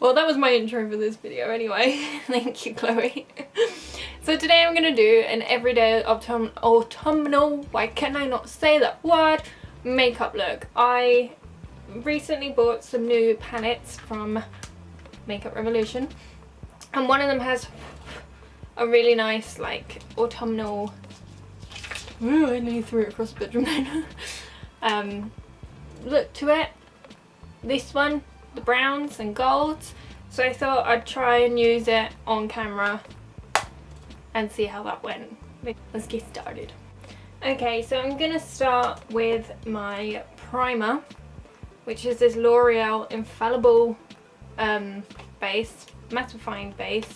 Well, that was my intro for this video anyway. Thank you, Chloe. So today I'm going to do an everyday autumnal, why can I not say that word, makeup look. I recently bought some new palettes from Makeup Revolution, and one of them has a really nice like autumnal, ooh, I nearly threw it across the bedroom then, look to it. This one, the browns and golds, so I thought I'd try and use it on camera and see how that went. Let's get started. Okay, so I'm gonna start with my primer, which is this L'Oreal Infallible base, mattifying base.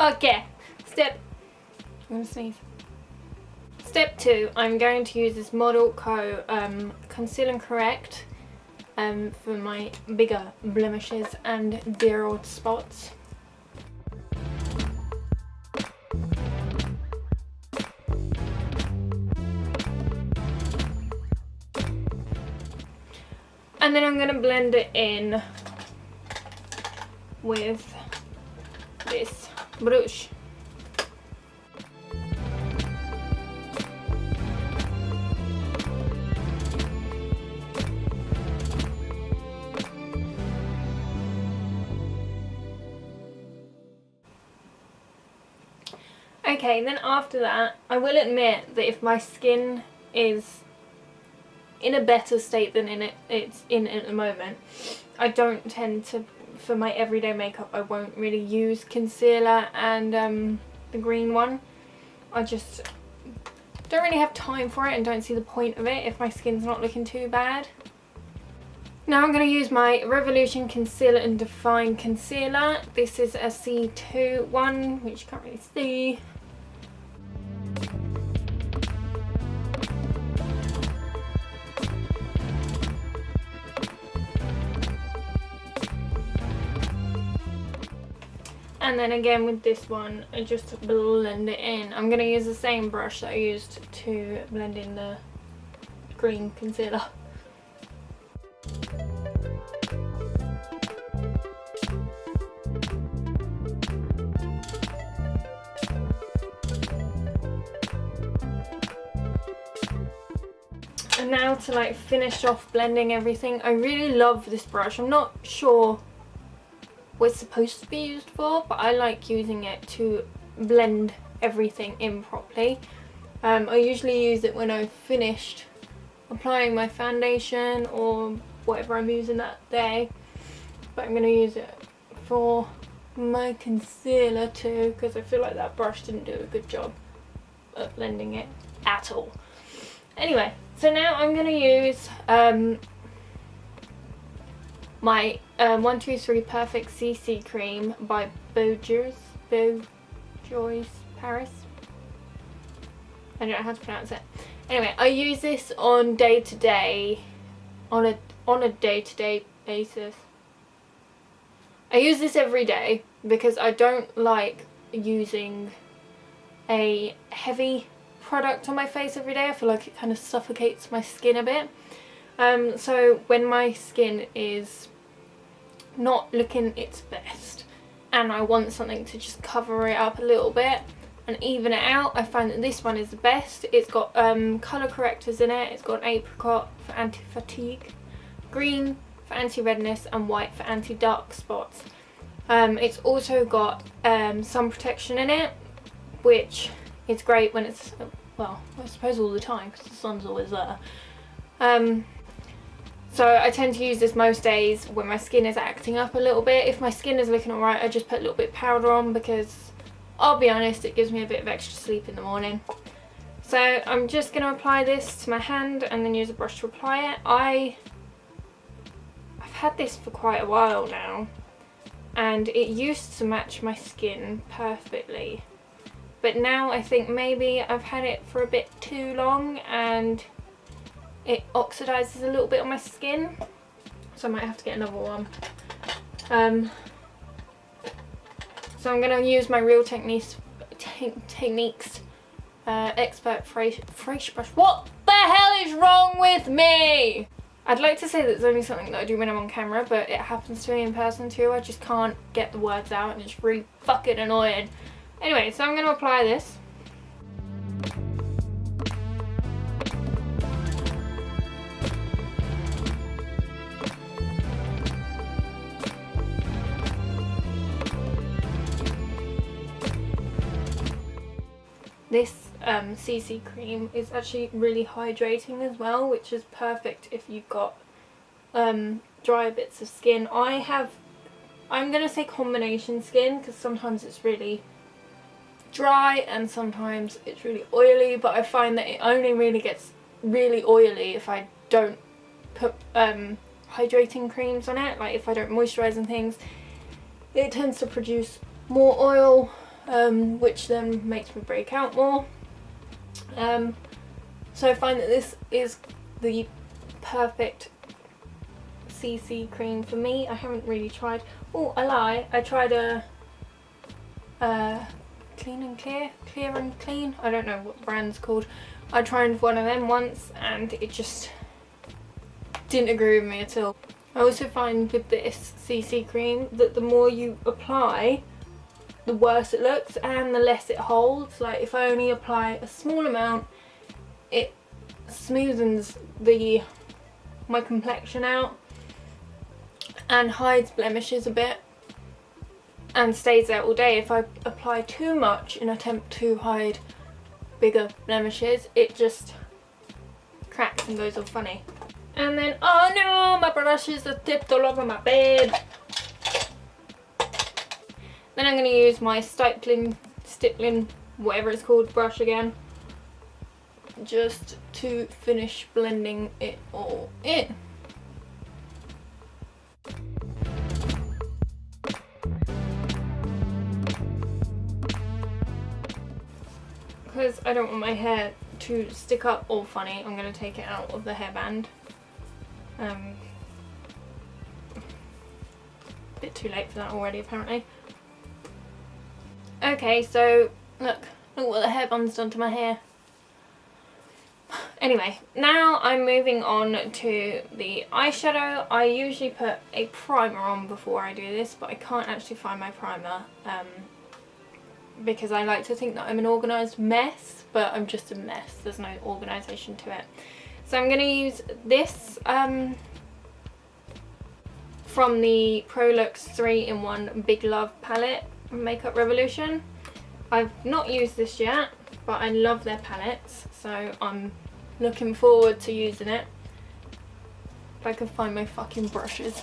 Okay, I'm gonna sneeze. Step 2, I'm going to use this Model Co Conceal and Correct for my bigger blemishes and dear old spots. And then I'm going to blend it in with this brush. Okay, then after that, I will admit that if my skin is in a better state than it's in at the moment, I don't tend to, for my everyday makeup, I won't really use concealer and the green one. I just don't really have time for it and don't see the point of it if my skin's not looking too bad. Now I'm going to use my Revolution Concealer and Define Concealer. This is a C2 one, which you can't really see. And then again with this one, I just blend it in. I'm going to use the same brush that I used to blend in the green concealer. And now to like finish off blending everything, I really love this brush. I'm not sure what it's supposed to be used for, but I like using it to blend everything in properly. I usually use it when I've finished applying my foundation or whatever I'm using that day, but I'm going to use it for my concealer too, because I feel like that brush didn't do a good job at blending it at all. Anyway, so now I'm going to use my 123 Perfect CC Cream by Beaujois Paris. I don't know how to pronounce it. Anyway, I use this on day-to-day, on a day-to-day basis. I use this every day because I don't like using a heavy product on my face every day. I feel like it kind of suffocates my skin a bit. So when my skin is not looking its best and I want something to just cover it up a little bit and even it out, I find that this one is the best. It's got colour correctors in it. It's got an apricot for anti-fatigue, green for anti-redness and white for anti-dark spots. It's also got sun protection in it, which is great when it's, well, I suppose all the time because the sun's always there. So I tend to use this most days when my skin is acting up a little bit. If my skin is looking alright, I just put a little bit of powder on because, I'll be honest, it gives me a bit of extra sleep in the morning. So I'm just going to apply this to my hand and then use a brush to apply it. I've had this for quite a while now and it used to match my skin perfectly. But now I think maybe I've had it for a bit too long and it oxidizes a little bit on my skin, so I might have to get another one. So I'm going to use my Real Techniques techniques expert fresh brush. What the hell is wrong with me? I'd like to say that it's only something that I do when I'm on camera, but it happens to me in person too. I just can't get the words out and it's really fucking annoying. Anyway, so I'm going to apply this. This CC cream is actually really hydrating as well, which is perfect if you've got dry bits of skin. I'm going to say combination skin, because sometimes it's really dry and sometimes it's really oily, but I find that it only really gets really oily if I don't put hydrating creams on it. Like if I don't moisturise and things, it tends to produce more oil, which then makes me break out more. So I find that this is the perfect CC cream for me. I haven't really tried, oh I lie, I tried a Clean and Clear, Clear and Clean, I don't know what the brand's called. I tried one of them once and it just didn't agree with me at all. I also find with this CC cream that the more you apply, the worse it looks and the less it holds. Like if I only apply a small amount, it smoothens my complexion out and hides blemishes a bit and stays there all day. If I apply too much in an attempt to hide bigger blemishes, it just cracks and goes all funny. And then, oh no, my brushes are tipped all over my bed. Then I'm going to use my stippling, whatever it's called, brush again, just to finish blending it all in. Because I don't want my hair to stick up all funny, I'm going to take it out of the hairband. A bit too late for that already apparently. Okay, so look what the hairband's done to my hair. Anyway, now I'm moving on to the eyeshadow. I usually put a primer on before I do this, but I can't actually find my primer because I like to think that I'm an organised mess, but I'm just a mess. There's no organisation to it. So I'm going to use this from the Prolux 3-in-1 Big Love palette, Makeup Revolution. I've not used this yet, but I love their palettes, so I'm looking forward to using it. If I can find my fucking brushes.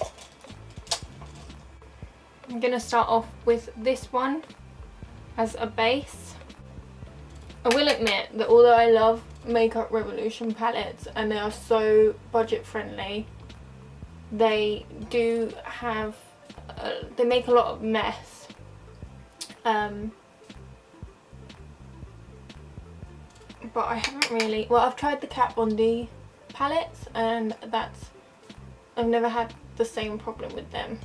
I'm going to start off with this one as a base. I will admit that although I love Makeup Revolution palettes and they are so budget friendly, they do have, they make a lot of mess. But I haven't really, well I've tried the Kat Von D palettes and I've never had the same problem with them.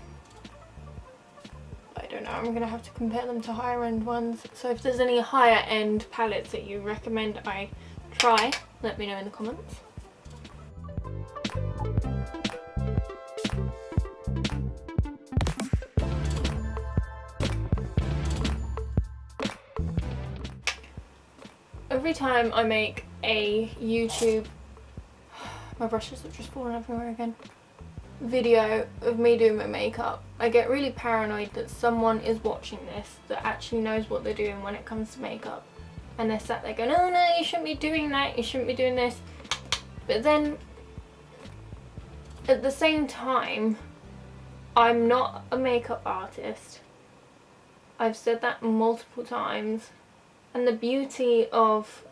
I don't know, I'm going to have to compare them to higher end ones. So if there's any higher end palettes that you recommend I try, let me know in the comments. Every time I make a YouTube, my brushes have just fallen everywhere again, video of me doing my makeup, I get really paranoid that someone is watching this that actually knows what they're doing when it comes to makeup, and they're sat there going, oh no, you shouldn't be doing that, you shouldn't be doing this. But then at the same time, I'm not a makeup artist. I've said that multiple times. And the beauty of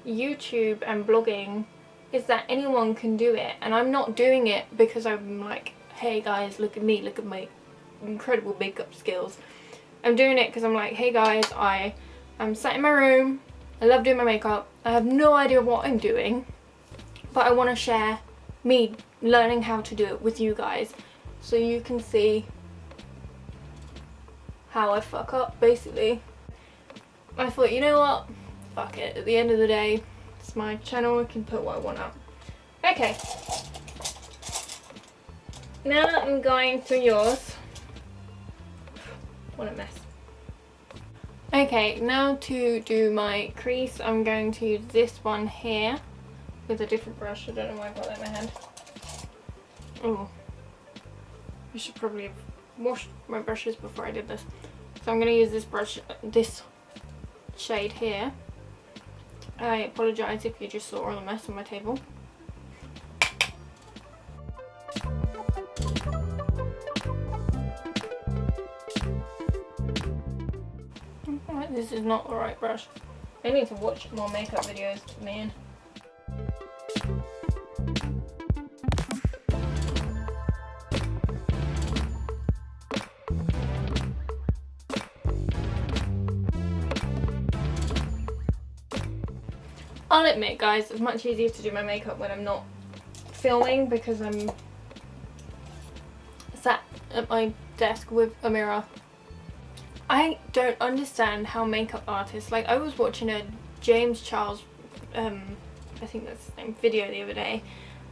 YouTube and blogging is that anyone can do it. And I'm not doing it because I'm like, hey guys, look at me, look at my incredible makeup skills. I'm doing it because I'm like, hey guys, I'm sat in my room, I love doing my makeup, I have no idea what I'm doing, but I want to share me learning how to do it with you guys so you can see how I fuck up, basically. I thought, you know what? Fuck it. At the end of the day, it's my channel. I can put what I want up. Okay. Now I'm going to yours. What a mess. Okay, now to do my crease, I'm going to use this one here with a different brush. I don't know why I've got that in my hand. Oh, I should probably have washed my brushes before I did this. So I'm going to use this brush, this shade here. I apologise if you just saw all the mess on my table. This is not the right brush. I need to watch more makeup videos, man. I'll admit, guys, it's much easier to do my makeup when I'm not filming because I'm sat at my desk with a mirror. I don't understand how makeup artists, like I was watching a James Charles, I think that's his name, video the other day,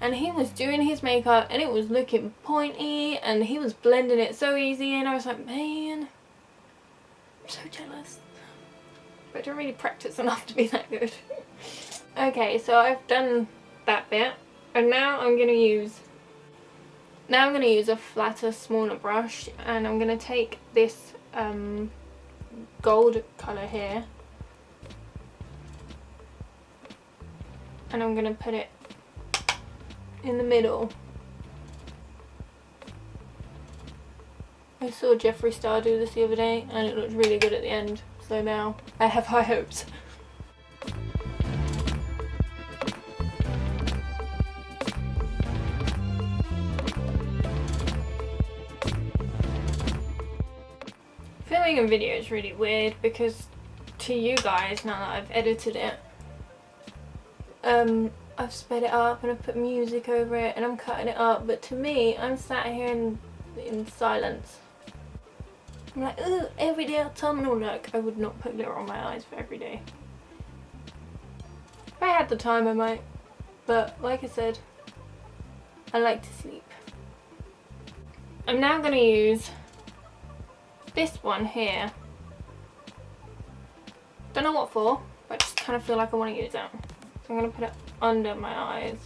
and he was doing his makeup and it was looking pointy and he was blending it so easy, and I was like, man, I'm so jealous. But I don't really practice enough to be that good. Okay, so I've done that bit, and now I'm gonna use a flatter, smaller brush, and I'm gonna take this gold colour here, and I'm gonna put it in the middle. I saw Jeffree Star do this the other day and it looked really good at the end, so now I have high hopes. Filming a video is really weird because to you guys, now that I've edited it, I've sped it up and I've put music over it and I'm cutting it up, but to me, I'm sat here in silence. I'm like, ooh, everyday autumnal look. I would not put glitter on my eyes for every day. If I had the time, I might, but like I said, I like to sleep. I'm now going to use this one here. Don't know what for, but I just kind of feel like I want to use it. So I'm going to put it under my eyes.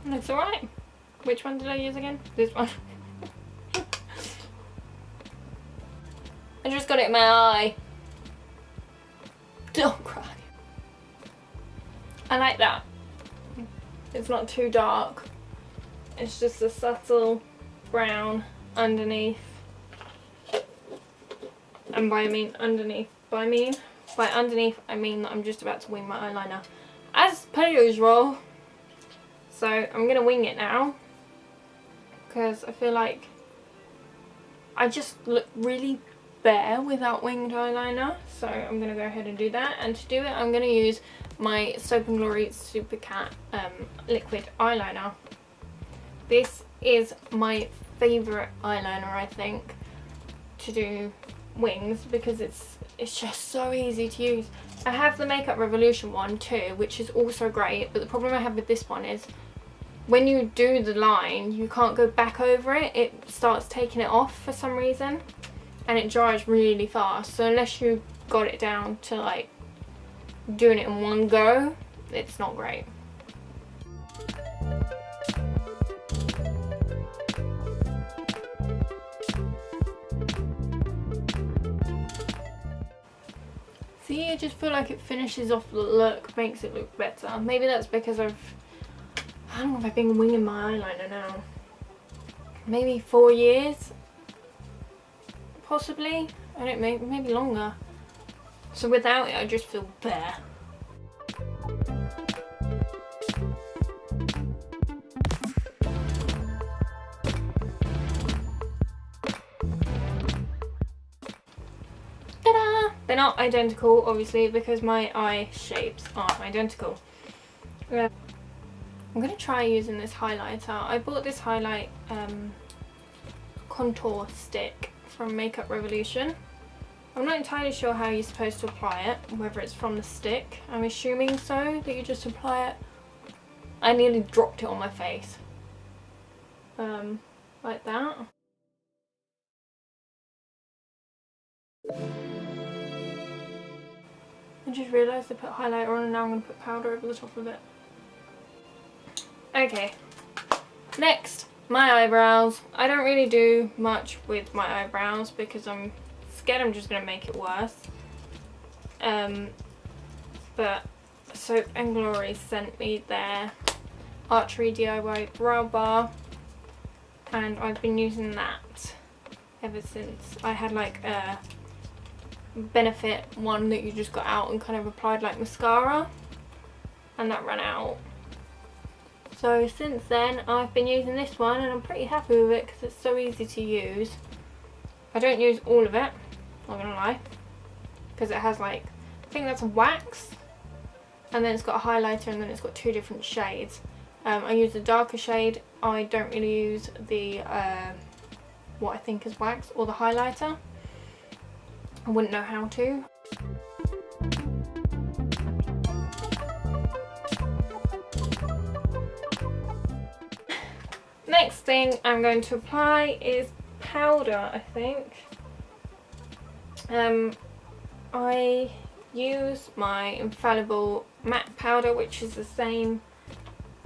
That's alright. Which one did I use again? This one. I just got it in my eye. Don't cry. I like that. It's not too dark. It's just a subtle brown underneath. And by underneath, I mean that I'm just about to wing my eyeliner, as per usual. So I'm gonna wing it now because I feel like I just look really bare without winged eyeliner. So I'm gonna go ahead and do that. And to do it, I'm gonna use my Soap & Glory Super Cat liquid eyeliner. This is my favourite eyeliner, I think, to do wings because it's just so easy to use. I have the Makeup Revolution one too, which is also great, but the problem I have with this one is when you do the line, you can't go back over it. It starts taking it off for some reason and it dries really fast. So unless you got it down to like doing it in one go, it's not great. See, I just feel like it finishes off the look, makes it look better. Maybe that's because I don't know if I've been winging my eyeliner now. Maybe 4 years? Possibly? I don't know, maybe longer. So without it, I just feel bare. Ta-da! They're not identical, obviously, because my eye shapes aren't identical. I'm going to try using this highlighter. I bought this highlight contour stick from Makeup Revolution. I'm not entirely sure how you're supposed to apply it, whether it's from the stick. I'm assuming so, that you just apply it. I nearly dropped it on my face. Like that. I just realised I put highlighter on and now I'm going to put powder over the top of it. Okay, next, my eyebrows. I don't really do much with my eyebrows because I'm scared I'm just going to make it worse. But Soap and Glory sent me their Archery DIY brow bar, and I've been using that ever since. I had like a Benefit one that you just got out and kind of applied like mascara, and that ran out. So since then I've been using this one and I'm pretty happy with it because it's so easy to use. I don't use all of it, not gonna lie, because it has like, I think that's a wax, and then it's got a highlighter, and then it's got 2 different shades. I use the darker shade. I don't really use the what I think is wax or the highlighter. I wouldn't know how to. Next thing I'm going to apply is powder, I think. I use my Infallible matte powder, which is the same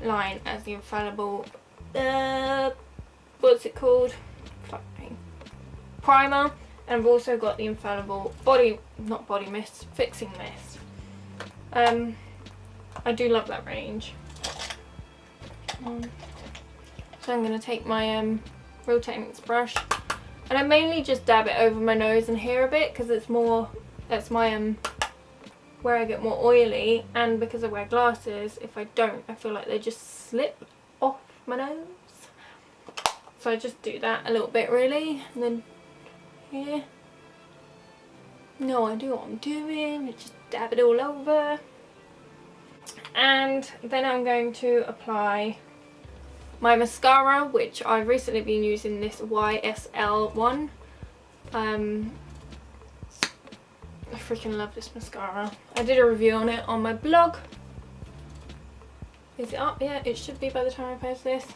line as the Infallible, what's it called? Primer. And I've also got the Infallible not body mist, fixing mist. I do love that range. So I'm going to take my Real Techniques brush, and I mainly just dab it over my nose and here a bit because it's more, that's my where I get more oily, and because I wear glasses, if I don't, I feel like they just slip off my nose. So I just do that a little bit really, and then here. No idea what I'm doing, I just dab it all over. And then I'm going to apply my mascara, which I've recently been using this YSL one. I freaking love this mascara. I did a review on it on my blog. Is it up? Yeah, it should be by the time I post this.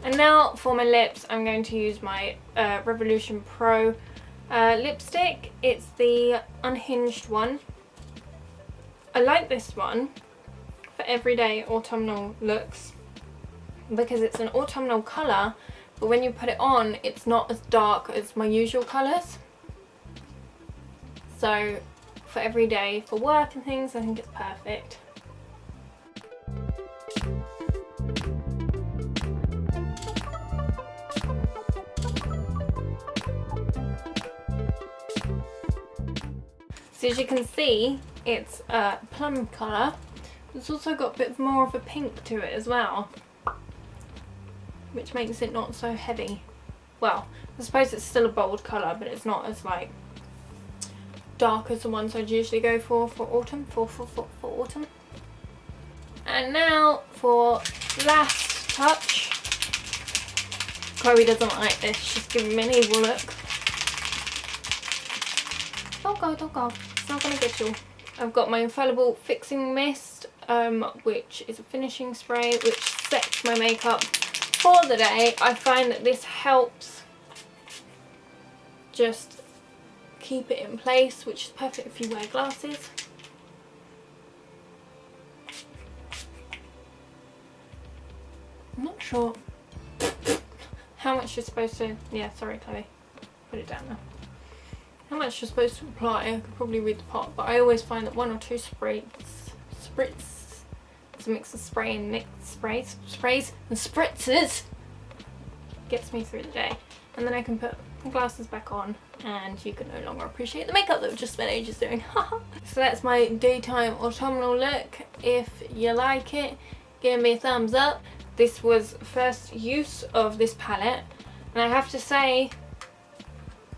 And now for my lips, I'm going to use my Revolution Pro lipstick. It's the unhinged one. I like this one for everyday autumnal looks because it's an autumnal colour, but when you put it on, it's not as dark as my usual colours. So for everyday, for work and things, I think it's perfect. So as you can see, it's a plum colour. It's also got a bit more of a pink to it as well, which makes it not so heavy. Well, I suppose it's still a bold colour, but it's not as like dark as the ones I'd usually go for autumn. For autumn. And now for last touch. Chloe doesn't like this. She's giving me an evil look. Don't go, don't go. It's not going to get you. I've got my Infallible Fixing Mist, which is a finishing spray which sets my makeup for the day. I find that this helps just keep it in place, which is perfect if you wear glasses. I'm not sure how much you're supposed to... Yeah, sorry Chloe. Put it down now. How much you're supposed to apply, I could probably read the pot, but I always find that 1 or 2 spritz, it's a mix of spray and sprays and spritzes, gets me through the day. And then I can put my glasses back on and you can no longer appreciate the makeup that I've just spent ages doing. So that's my daytime autumnal look. If you like it, give me a thumbs up. this was first use of this palette, and I have to say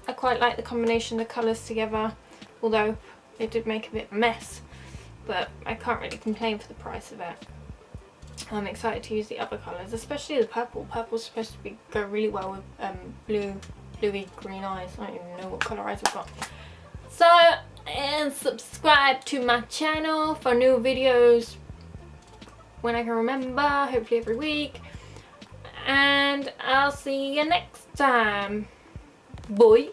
I quite like the combination of the colours together, although it did make a bit of a mess, but I can't really complain for the price of it. I'm excited to use the other colours, especially the purple. Purple's supposed to go really well with bluey green eyes. I don't even know what colour eyes I've got. So, and subscribe to my channel for new videos when I can remember, hopefully every week. And I'll see you next time. Bye.